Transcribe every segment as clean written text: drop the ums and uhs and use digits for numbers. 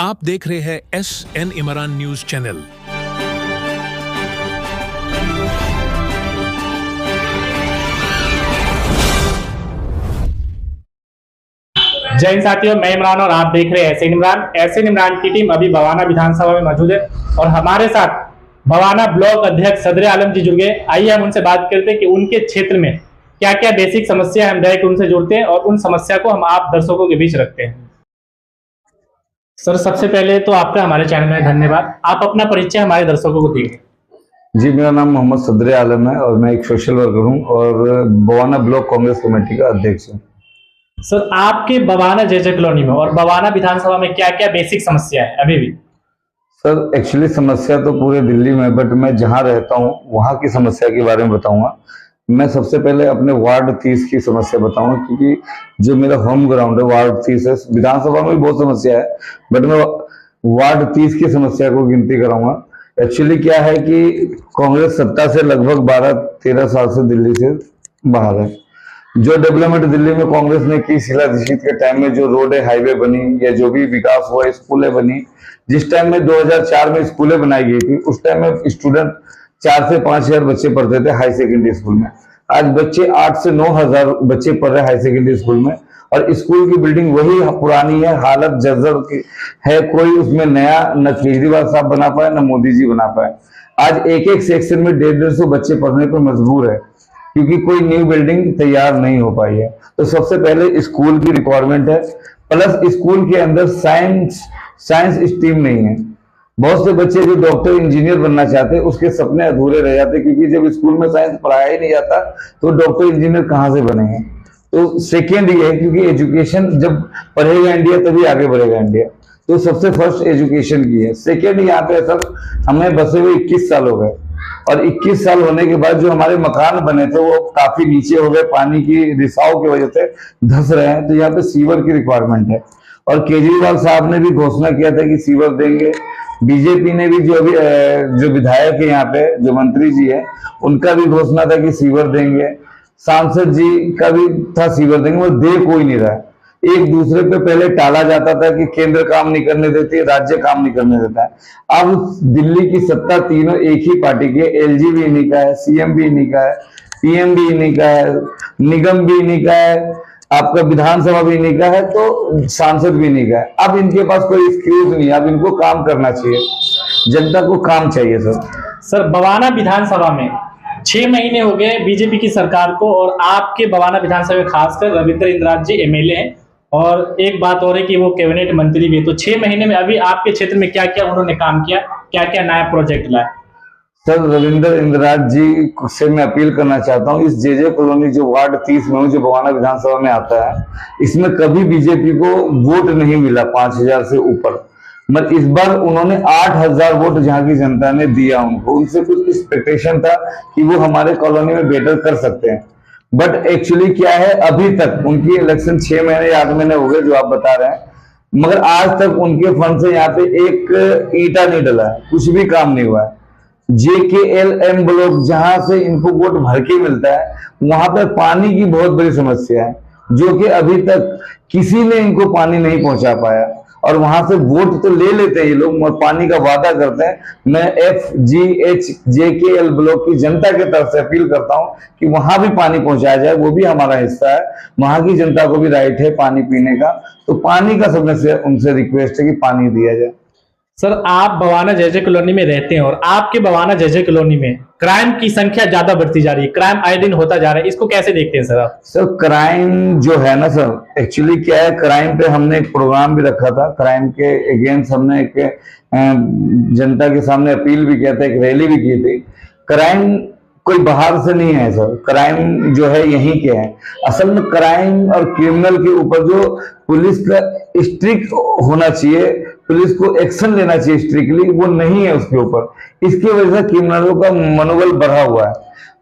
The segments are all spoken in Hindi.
आप देख रहे हैं SN इमरान न्यूज चैनल। जय हिंद साथियों, मैं इमरान और आप देख रहे हैं SN इमरान। SN इमरान की टीम अभी भवाना विधानसभा में मौजूद है और हमारे साथ भवाना ब्लॉक अध्यक्ष सदर आलम जी जुड़ गए। आइए हम उनसे बात करते हैं कि उनके क्षेत्र में क्या क्या बेसिक समस्या हम डायरेक्ट उनसे जुड़ते हैं और उन समस्या को हम आप दर्शकों के बीच रखते हैं। सर, सबसे पहले तो आपका हमारे चैनल में धन्यवाद। आप अपना परिचय हमारे दर्शकों को दीजिए। जी, मेरा नाम मोहम्मद सदर आलम है और मैं एक सोशल वर्कर हूं और भवाना ब्लॉक कांग्रेस कमेटी का अध्यक्ष हूं। सर, आपके भवाना जय कॉलोनी में और भवाना विधानसभा में क्या क्या बेसिक समस्या है अभी भी? सर, एक्चुअली समस्या तो पूरे दिल्ली में, बट मैं जहां रहता हूं वहां की समस्या के बारे में बताऊंगा। मैं सबसे पहले अपने वार्ड 30 की समस्या बताऊंगा, क्योंकि जो मेरा होम ग्राउंड है वार्ड 30 है। विधानसभा में भी बहुत समस्या है, बट मैं वार्ड 30 की समस्या को गिनती कराऊंगा। एक्चुअली क्या है कि कांग्रेस सत्ता से लगभग 12-13 साल से दिल्ली से बाहर है। जो डेवलपमेंट दिल्ली में कांग्रेस ने की, शीला दीक्षित के टाइम में जो रोड हाईवे बनी या जो भी विकास हुआ, स्कूलें बनी, जिस टाइम में 2004 में स्कूलें बनाई गई थी, उस टाइम में स्टूडेंट 4 से 5 हजार बच्चे पढ़ते थे हाई सेकेंडरी स्कूल में। आज बच्चे 8 से 9 हजार बच्चे पढ़ रहे हैं हाई सेकेंडरी स्कूल में, और स्कूल की बिल्डिंग वही पुरानी है, हालत जर्जर की है। कोई उसमें नया न केजरीवाल साहब बना पाए न मोदी जी बना पाए। आज एक एक सेक्शन में 150-150 बच्चे पढ़ने पर मजबूर है, क्योंकि कोई न्यू बिल्डिंग तैयार नहीं हो पाई है। तो सबसे पहले स्कूल की रिक्वायरमेंट है, प्लस स्कूल के अंदर साइंस स्ट्रीम नहीं है। बहुत से बच्चे जो डॉक्टर इंजीनियर बनना चाहते हैं उसके सपने अधूरे रह जाते, क्योंकि जब स्कूल में साइंस पढ़ाया ही नहीं जाता तो डॉक्टर इंजीनियर कहाँ से बनेंगे। तो सेकेंड ये है, क्योंकि एजुकेशन जब पढ़ेगा इंडिया तभी आगे बढ़ेगा इंडिया। तो सबसे फर्स्ट एजुकेशन की है। सेकेंड, यहाँ पे सर हमें बसे हुए 21 साल हो गए, और 21 साल होने के बाद जो हमारे मकान बने थे वो काफी नीचे हो गए, पानी की रिसाव की वजह से धंस रहे हैं। तो यहाँ पे सीवर की रिक्वायरमेंट है, और केजरीवाल साहब ने भी घोषणा किया था कि सीवर देंगे। बीजेपी ने भी जो विधायक है यहाँ पे, जो मंत्री जी है, उनका भी घोषणा था कि सीवर देंगे। सांसद जी का भी था सीवर देंगे, वो दे कोई नहीं रहा है। एक दूसरे पे पहले टाला जाता था कि केंद्र काम नहीं करने देती है, राज्य काम नहीं करने देता है। अब दिल्ली की सत्ता तीनों एक ही पार्टी की है। LG भी इन्हीं का है, CM भी इन्हीं का है, PM भी इन्हीं का है, निगम भी इन्हीं का है, आपका विधानसभा भी इन्हीं का है, तो सांसद भी इन्हीं का है। अब इनके पास कोई एक्सक्यूज नहीं है, अब इनको काम करना चाहिए, जनता को काम चाहिए। सर, भवाना विधानसभा में 6 महीने हो गए बीजेपी की सरकार को, और आपके भवाना विधानसभा में खासकर रविंद्र इंद्राज जी MLA हैं, और एक बात और है कि वो कैबिनेट मंत्री भी है। तो 6 महीने में अभी आपके क्षेत्र में क्या क्या उन्होंने काम किया, क्या क्या नया प्रोजेक्ट लाया? सर, रविंद्र इंद्राज जी से मैं अपील करना चाहता हूँ, इस JJ कॉलोनी जो वार्ड 30 में जो भवाना विधानसभा में आता है, इसमें कभी बीजेपी को वोट नहीं मिला 5000 से ऊपर। मगर इस बार उन्होंने 8000 वोट जहाँ की जनता ने दिया उनको। उनसे कुछ एक्सपेक्टेशन था कि वो हमारे कॉलोनी में बेटर कर सकते हैं, बट एक्चुअली क्या है, अभी तक उनकी इलेक्शन 6 महीने 8 महीने हो गए जो आप बता रहे हैं, मगर आज तक उनके फंड से यहाँ पे एक ईंटा नहीं डला है, कुछ भी काम नहीं हुआ है। JKLM ब्लॉक जहां से इनको वोट भर के मिलता है, वहां पर पानी की बहुत बड़ी समस्या है, जो कि अभी तक किसी ने इनको पानी नहीं पहुंचा पाया। और वहां से वोट तो ले लेते हैं ये लोग और पानी का वादा करते हैं। मैं FGH JKL ब्लॉक की जनता के तरफ से अपील करता हूं कि वहां भी पानी पहुंचाया जाए, वो भी हमारा हिस्सा है। वहां की जनता को भी राइट है पानी पीने का, तो पानी का सबसे उनसे रिक्वेस्ट है कि पानी दिया जाए। सर, आप भवाना जय कॉलोनी में रहते हैं और आपके भवाना जय कॉलोनी में क्राइम की संख्या ज्यादा बढ़ती जा रही है, क्राइम आए दिन होता जा रहा है, इसको कैसे देखते हैं सर आप? सर, क्राइम जो है ना सर, एक्चुअली क्या है, क्राइम पे हमने एक प्रोग्राम भी रखा था। क्राइम के अगेंस्ट हमने एक जनता के सामने अपील भी किया था, एक रैली भी की थी। क्राइम कोई बाहर से नहीं है सर, क्राइम जो है यहीं के है। असल में क्राइम और क्रिमिनल के ऊपर जो पुलिस का स्ट्रिक्ट होना चाहिए, पुलिस को एक्शन लेना चाहिए स्ट्रिक्टली, वो नहीं है उसके ऊपर। इसकी वजह से क्रिमिनलों का मनोबल बढ़ा हुआ है।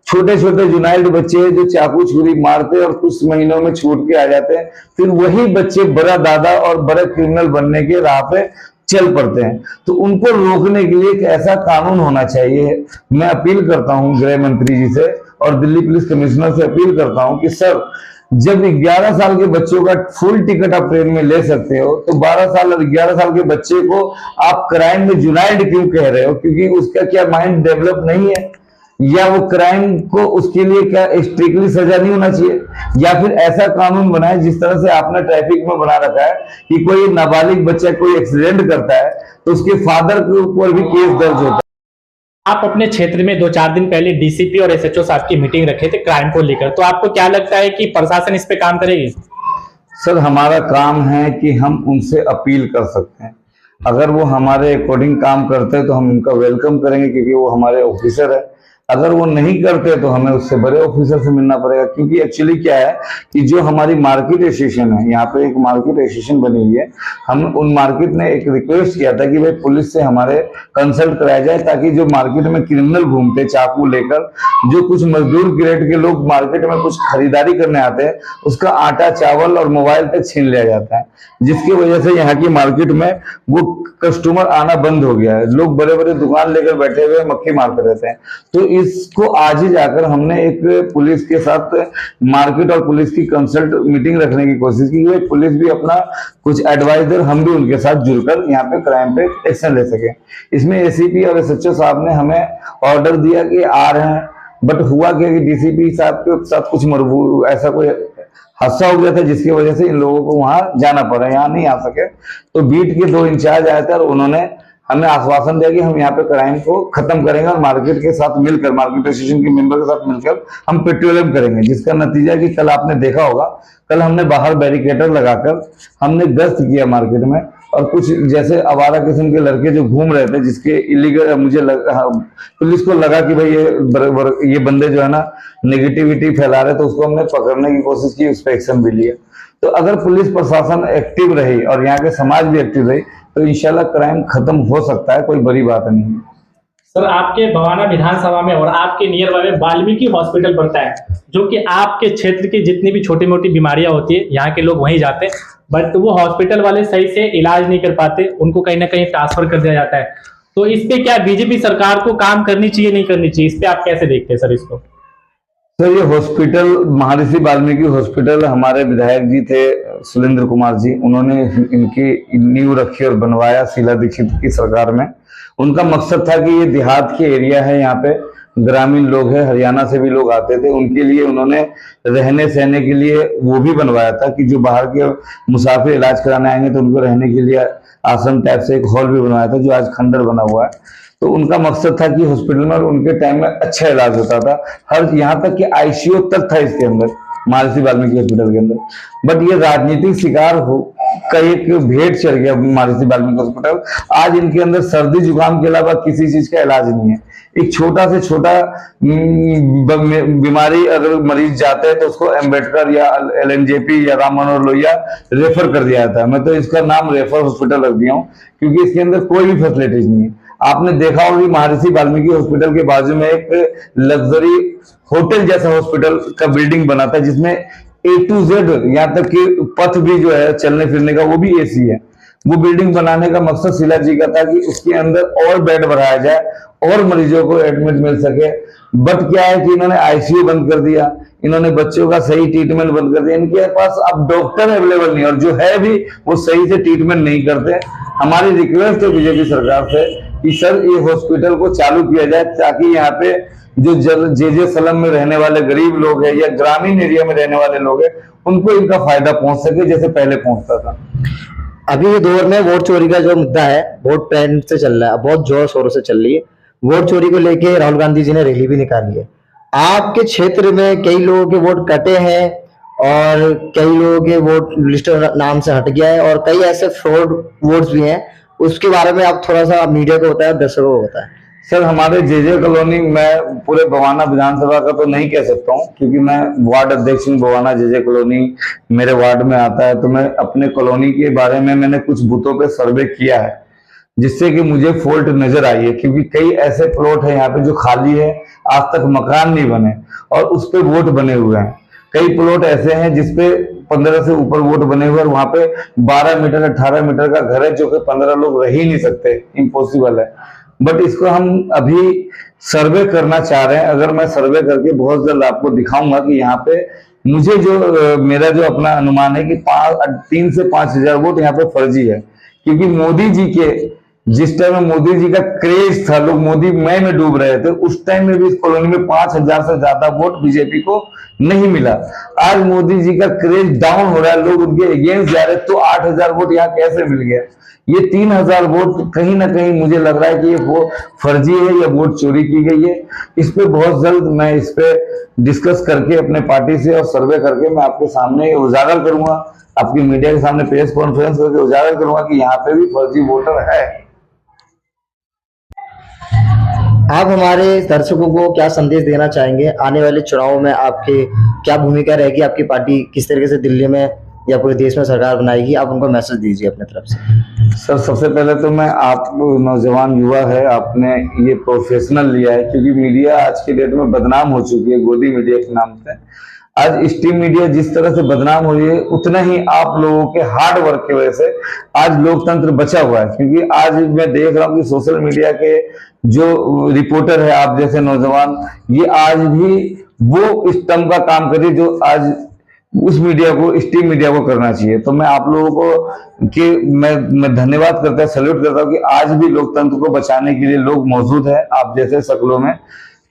छोटे छोटे जुनाइल्ड बच्चे जो चाकू छुरी मारते और कुछ महीनों में छूट के आ जाते हैं, फिर वही बच्चे बड़ा दादा और बड़े क्रिमिनल बनने के राह पे चल पड़ते हैं। तो उनको रोकने के लिए एक ऐसा कानून होना चाहिए। मैं अपील करता हूं गृह मंत्री जी से और दिल्ली पुलिस कमिश्नर से अपील करता हूं कि सर, जब 11 साल के बच्चों का फुल टिकट आप ट्रेन में ले सकते हो, तो 12 साल और 11 साल के बच्चे को आप क्राइम में जुनाइड क्यों कह रहे हो? क्योंकि उसका क्या माइंड डेवलप नहीं है, या वो क्राइम को उसके लिए क्या स्ट्रिक्टली सजा नहीं होना चाहिए, या फिर ऐसा कानून बनाए जिस तरह से आपने ट्रैफिक में बना रखा है कि कोई नाबालिग बच्चा कोई एक्सीडेंट करता है तो उसके फादर के ऊपर भी केस दर्ज होता है। आप अपने क्षेत्र में 2-4 दिन पहले डीसीपी और एसएचओ साहब की मीटिंग रखे थे क्राइम को लेकर, तो आपको क्या लगता है कि प्रशासन इस पे काम करेगी? सर, हमारा काम है कि हम उनसे अपील कर सकते हैं। अगर वो हमारे अकॉर्डिंग काम करते हैं तो हम उनका वेलकम करेंगे, क्योंकि वो हमारे ऑफिसर है। अगर वो नहीं करते तो हमें उससे बड़े ऑफिसर से मिलना पड़ेगा, क्योंकि एक्चुअली क्या है कि जो हमारी मार्केट एसोसिएशन है, यहाँ पे एक मार्केट एसोसिएशन बनी हुई है, हम उन मार्केट ने एक रिक्वेस्ट किया था कि भाई पुलिस से हमारे कंसल्ट कराया जाए, ताकि जो मार्केट में क्रिमिनल घूमते चाकू लेकर, जो कुछ मजदूर ग्रेड के लोग मार्केट में कुछ खरीदारी करने आते हैं, उसका आटा चावल और मोबाइल तक छीन लिया जाता है, जिसकी वजह से यहाँ की मार्केट में वो कस्टमर आना बंद हो गया है। लोग बड़े बड़े दुकान लेकर बैठे हुए मक्खी मारते रहते हैं। तो इसको आज ही जाकर हमने एक पुलिस के साथ मार्केट और पुलिस की कंसल्ट मीटिंग रखने की कोशिश की है। पुलिस भी अपना कुछ एडवाइजर, हम भी उनके साथ जुड़कर यहाँ पे क्राइम पे एक्शन ले सके। इसमें एसीपी और एसएचओ साहब ने हमें ऑर्डर दिया कि आ रहे हैं, बट हुआ क्या कि डीसीपी साहब के साथ कुछ ऐसा कोई हादसा हो गया था, जिसकी वजह से इन लोगों को वहां जाना पड़ा, यहाँ नहीं आ सके। तो बीट के 2 इंचार्ज आए थे और उन्होंने हमें आश्वासन दिया कि हम यहाँ पे क्राइम को खत्म करेंगे और मार्केट के साथ मिलकर, मार्केट एसोसिएशन के मेंबर के साथ मिलकर हम पेट्रोलियम करेंगे, जिसका नतीजा कि कल आपने देखा होगा, कल हमने बाहर बैरिकेटर लगाकर हमने गश्त किया मार्केट में, और कुछ जैसे आवारा किस्म के लड़के जो घूम रहे थे, जिसके इलीगल पुलिस को लगा कि भाई ये बंदे जो है ना नेगेटिविटी फैला रहे, तो उसको हमने पकड़ने की कोशिश की, उस पर एक्शन भी लिया। तो अगर पुलिस प्रशासन एक्टिव रही और यहाँ के समाज भी एक्टिव रही तो इंशाल्लाह क्राइम खत्म हो सकता है, कोई बड़ी बात नहीं है। सर, आपके भवाना विधानसभा में और आपके नियर बाय में वाल्मीकि हॉस्पिटल बनता है, जो कि आपके क्षेत्र की जितनी भी छोटी मोटी बीमारियां होती है यहाँ के लोग वहीं जाते हैं, बट वो हॉस्पिटल वाले सही से इलाज नहीं कर पाते, उनको कहीं ना कहीं ट्रांसफर कर दिया जाता है। तो इस पे क्या बीजेपी सरकार को काम करनी चाहिए, नहीं करनी चाहिए? इस पे आप कैसे देखते हैं सर इसको? सर, ये हॉस्पिटल महर्षि वाल्मीकि हॉस्पिटल हमारे विधायक जी थे सुरेंद्र कुमार जी, उन्होंने इनकी नींव रखी और बनवाया शीला दीक्षित की सरकार में। उनका मकसद था कि ये देहात के एरिया है, यहाँ पे ग्रामीण लोग हैं, हरियाणा से भी लोग आते थे, उनके लिए उन्होंने रहने सहने के लिए वो भी बनवाया था कि जो बाहर के मुसाफिर इलाज कराने आएंगे तो उनको रहने के लिए आश्रम टाइप से एक हॉल भी बनवाया था, जो आज खंडर बना हुआ है। तो उनका मकसद था कि हॉस्पिटल में उनके टाइम में अच्छा इलाज होता था, हर यहाँ तक कि आईसीयू तक था इसके अंदर, महर्षि वाल्मीकि हॉस्पिटल के अंदर। बट ये राजनीतिक शिकार का एक भेंट चढ़ गया महर्षि वाल्मीकि हॉस्पिटल। आज इनके अंदर सर्दी जुकाम के अलावा किसी चीज का इलाज नहीं है। एक छोटा से छोटा बीमारी अगर मरीज जाते हैं तो उसको एम्बेडकर या एलएनजेपी या राम मनोहर लोहिया रेफर कर दिया जाता है। मैं तो इसका नाम रेफर हॉस्पिटल रख दिया हूँ, क्योंकि इसके अंदर कोई भी फैसिलिटीज नहीं है। आपने देखा होगा कि महर्षि वाल्मीकि हॉस्पिटल के बाजू में एक लग्जरी होटल जैसा हॉस्पिटल का बिल्डिंग बना था, जिसमें A to Z यहाँ तक कि पथ भी जो है चलने फिरने का वो भी एसी है। वो बिल्डिंग बनाने का मकसद शीला जी का था कि उसके अंदर और बेड बढ़ाया जाए और मरीजों को एडमिट मिल सके। बट क्या है कि इन्होंने आईसीयू बंद कर दिया, इन्होंने बच्चों का सही ट्रीटमेंट बंद कर दिया, इनके पास अब डॉक्टर अवेलेबल नहीं, और जो है भी वो सही से ट्रीटमेंट नहीं करते। हमारी रिक्वेस्ट है बीजेपी सरकार से कि सर ये हॉस्पिटल को चालू किया जाए, ताकि यहाँ पे जो जे सलम में रहने वाले गरीब लोग हैं या ग्रामीण एरिया में रहने वाले लोग हैं, उनको इनका फायदा पहुंच सके जैसे पहले पहुंचता था। अभी के दौर में वोट चोरी का जो मुद्दा है बहुत ट्रेंड से चल रहा है, बहुत जोर शोरों से चल रही है। वोट चोरी को लेके राहुल गांधी जी ने रैली भी निकाली है। आपके क्षेत्र में कई लोगों के वोट कटे हैं और कई लोगों के वोट लिस्ट नाम से हट गया है, और कई ऐसे फ्रॉड वोट्स भी हैं, उसके बारे में आप थोड़ा सा मीडिया को बताएं, दर्शकों को बताएं। सर, हमारे जे कॉलोनी, मैं पूरे भवाना विधानसभा का तो नहीं कह सकता हूँ, क्योंकि मैं वार्ड अध्यक्ष हूँ। भवाना जे कॉलोनी मेरे वार्ड में आता है, तो मैं अपने कॉलोनी के बारे में मैंने कुछ बूथों पे सर्वे किया है, जिससे कि मुझे फॉल्ट नजर आई है। क्योंकि कई ऐसे प्लॉट है यहाँ पे जो खाली है, आज तक मकान नहीं बने और उस पे वोट बने हुए हैं। कई प्लॉट ऐसे हैं जिसपे 15 से ऊपर वोट बने हुए, और वहां पे 12 मीटर 18 मीटर का घर है, जो कि 15 लोग रह ही नहीं सकते, इम्पॉसिबल है। बट इसको हम अभी सर्वे करना चाह रहे हैं। अगर मैं सर्वे करके बहुत जल्द आपको दिखाऊंगा कि यहाँ पे मुझे जो मेरा जो अपना अनुमान है कि 3 से 5 हजार वोट यहाँ पे फर्जी है, क्योंकि मोदी जी के जिस टाइम में मोदी जी का क्रेज था, लोग मोदी मय में डूब रहे थे, उस टाइम में भी इस कॉलोनी में 5 हजार से ज्यादा वोट बीजेपी को नहीं मिला। आज मोदी जी का क्रेज डाउन हो रहा है, लोग उनके अगेंस्ट जा रहे हैं, तो 8 हजार वोट यहाँ कैसे मिल गया? ये 3 हजार वोट कहीं ना कहीं मुझे लग रहा है कि ये वो फर्जी है या वोट चोरी की गई है। इस पे बहुत जल्द मैं इस पे डिस्कस करके अपने पार्टी से और सर्वे करके मैं आपके सामने उजागर करूंगा, आपकी मीडिया के सामने प्रेस कॉन्फ्रेंस करके उजागर करूंगा कि यहाँ पे भी फर्जी वोटर है। आप हमारे दर्शकों को क्या संदेश देना चाहेंगे? आने वाले चुनाव में आपके क्या भूमिका रहेगी? आपकी पार्टी किस तरीके से दिल्ली में या पूरे देश में सरकार बनाएगी? आप उनको मैसेज दीजिए अपने तरफ से। सर, सबसे पहले तो मैं, आप नौजवान युवा है, आपने ये प्रोफेशनल लिया है, क्योंकि मीडिया आज के डेट में बदनाम हो चुकी है गोदी मीडिया के नाम से। आज स्ट्रीम मीडिया जिस तरह से बदनाम हो रही है, उतना ही आप लोगों के हार्ड वर्क की वजह से आज लोकतंत्र बचा हुआ है। क्योंकि आज मैं देख रहा हूँ कि सोशल मीडिया के जो रिपोर्टर है, आप जैसे नौजवान, ये आज भी वो स्तंभ का काम कर रही है जो आज उस मीडिया को, स्ट्रीम मीडिया को करना चाहिए। तो मैं आप लोगों को मैं धन्यवाद करता हूँ, सैल्यूट करता हूँ कि आज भी लोकतंत्र को बचाने के लिए लोग मौजूद हैं आप जैसे शक्लों में।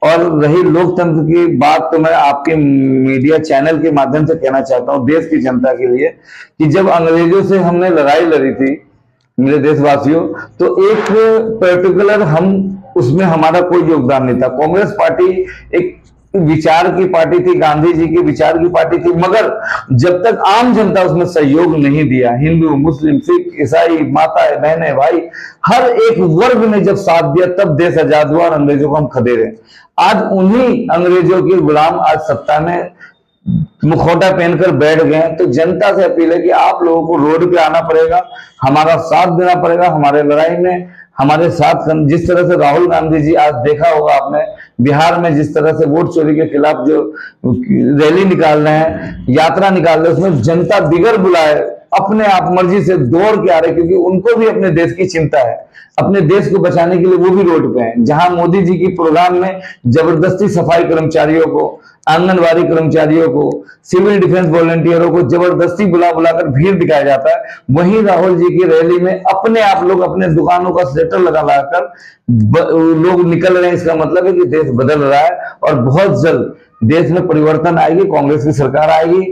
और रही लोकतंत्र की बात, तो मैं आपके मीडिया चैनल के माध्यम से कहना चाहता हूँ देश की जनता के लिए कि जब अंग्रेजों से हमने लड़ाई लड़ी थी मेरे देशवासियों, तो एक पर्टिकुलर हम उसमें हमारा कोई योगदान नहीं था। कांग्रेस पार्टी एक विचार की पार्टी थी, गांधी जी के विचार की पार्टी थी, मगर जब तक आम जनता उसमें सहयोग नहीं दिया, हिंदू, मुस्लिम, सिख, ईसाई, माताएं, बहनें, भाई, हर एक वर्ग ने जब साथ दिया, तब देश आजाद हुआ और अंग्रेजों को हम खदेड़े। आज उन्हीं अंग्रेजों के गुलाम आज सत्ता में मुखौटा पहनकर बैठ गए। तो जनता से अपील है कि आप लोगों को रोड पे आना पड़ेगा, हमारा साथ देना पड़ेगा हमारे लड़ाई में, हमारे साथ। जिस तरह से राहुल गांधी जी, आज देखा होगा आपने बिहार में जिस तरह से वोट चोरी के खिलाफ जो रैली निकाल रहे हैं, यात्रा निकाल रहे हैं, उसमें जनता बिगर बुलाए अपने आप मर्जी से दौड़ के आ रहे, क्योंकि उनको भी अपने देश की चिंता है, अपने देश को बचाने के लिए वो भी रोड पे हैं। जहां मोदी जी की प्रोग्राम में जबरदस्ती सफाई कर्मचारियों को, आंगनबाड़ी कर्मचारियों को, सिविल डिफेंस वॉलंटियरों को जबरदस्ती बुला बुलाकर भीड़ दिखाया जाता है, वहीं राहुल जी की रैली में अपने आप लोग अपने दुकानों का स्वेटर लगा लगाकर लोग निकल रहे हैं। इसका मतलब है कि देश बदल रहा है और बहुत जल्द देश में परिवर्तन आएगी, कांग्रेस की सरकार आएगी।